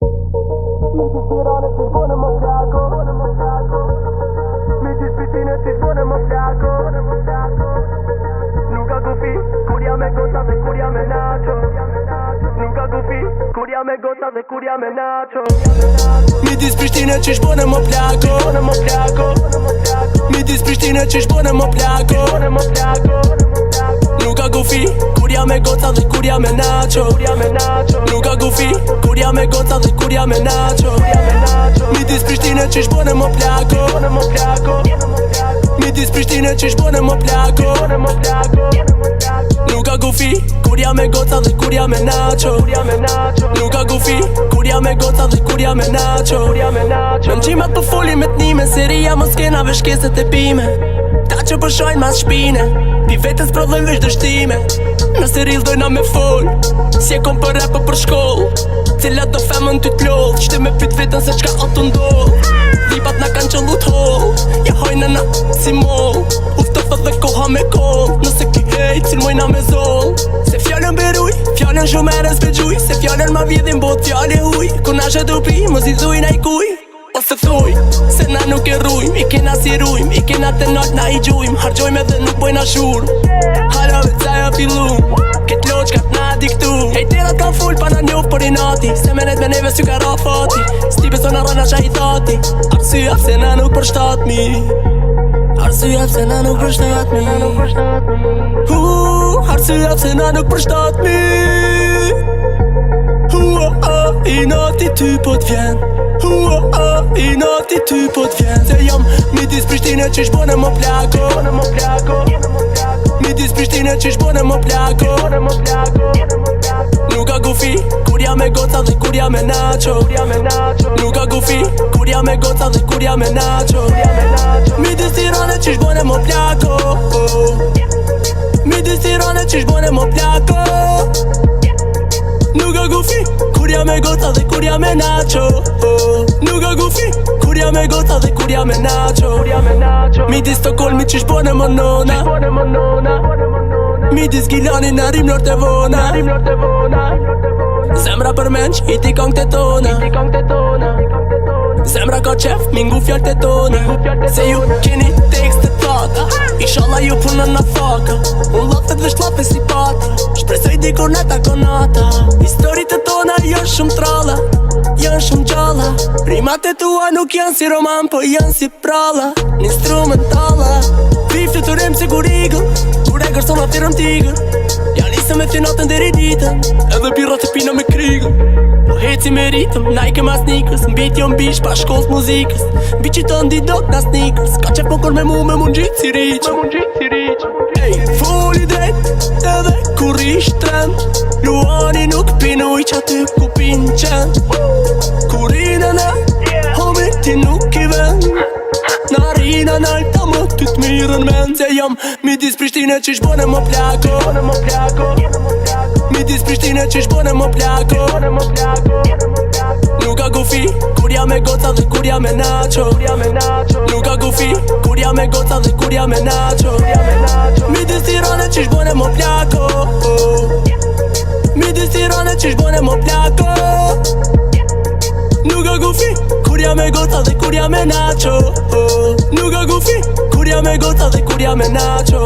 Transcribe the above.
Tirane si shbone më plako Midis Prishtinës si shbone më plako Nuk ka gufi, kur jam me goca dhe kur jam me nacho Nuk ka gufi, kur jam me goca dhe kur jam me nacho Midis Prishtinës që shbone më plako Midis Prishtinës që shbone më plako Nuk ka gufi, kur jam me goca dhe kur jam me nacho Nuk ka gufi, kur jam me goca dhe kur jam me nacho Midis Prishtinës që shbone më plako Midis Prishtinës që shbone më plako Nuk ka gufi, kur jam me goca dhe kur jam me nacho Nuk ka gufi, kur jam me goca dhe kur jam me nacho Në gjimat për folin me t'nime Seria mos kenave shkeset e pime Ta që përshojnë mas shpine Pi vetës prodhojnë vesh dështime Nëse ril dojna me fol Si e kom për repë për shkoll Cilat do femën ty t'loll Qte me pyt vetën se qka o të ndoll Dhipat na kanë qëllu t'holl Ja hojnë na si moll Uftëfët dhe koha me koll Nëse ki hejt cil mojna me zoll Se fjallën beruj, fjallën shumere s'begjuj Se fjallën ma vjedhin bot fjallë huj Kur na shë dupi, mos i dhuj na i kuj Ose thuj, se na nuk e rujm I kena si rujm, i kena të nalt na i gjujm Hargjojm edhe nuk bojna shurm Hala veca ja fillum Ket loqkat na diktum Hejterat kan full pa na njof për i nati Se menet me neve s'ju ka ra fati S'ti beso na rana qa i thati Arsyja pse na nuk përshtatmi Arsyja pse na nuk përshtatmi Arsyja pse na nuk përshtatmi I nati ty po t'vjen I nati ty po t'vjen Se jam midis Prishtinës që shbone më plako Midis Prishtinës që shbone më plako Nuk ka gufi, kur jam me goca dhe kur jam me nacho Nuk ka gufi, kur jam me goca dhe kur jam me nacho Midis Tiranës që shbone më plako Midis Tiranës që shbone më plako Nuk ka gufi, kur jam me goca dhe kur jam me nacho Nuk ka gufi, kur jam me goca dhe kur jam me nacho Midis Stockholmi që shbone më nona Midis Gilani na rim lort e vona Zemra për menq, i ti kong të tona Zemra ka qef, mingu fjall të tona Se ju keni tekst të thata Inshallah ju punën na thaka Unë lafet dhe shlafe si pata Shpresoj dikur në ta konata Historit të tona janë shumë tralla Janë shumë gjalla Rimat e tua nuk janë si roman Po janë si pralla Në instrumentala Fiftë të rem si kur igl Kur e gërson aftyrëm tigër Ja nisëm me finatën deri ditën Edhe birrat e pina me krigën Po heci me ritëm, na i kema sneakers Mbit jo mbish pa shkollës muzikës Mbi që të ndi dot na sneakers Ka qef pokor me mu me mund gjitë si riqë Ej, foli drejt edhe kur ish trend Luani nuk pinuj që aty ku pin qend Kur rinën e homi ti nuk i ven Na rina nalta më ty t'mirën men Se jam midis Prishtinës që shbone më plako Midis Prishtinës që shbone më plako Nuk ka gufi, kur jam me goca dhe kur jam me nacho Nuk ka gufi, kur jam me goca dhe kur jam me nacho Midis Tiranës që shbone më plako Midis Tiranës që shbone më plako Nuk ka gufi, kur jam me goca dhe kur jam me nacho Nuk ka gufi, kur jam me goca dhe kur jam me nacho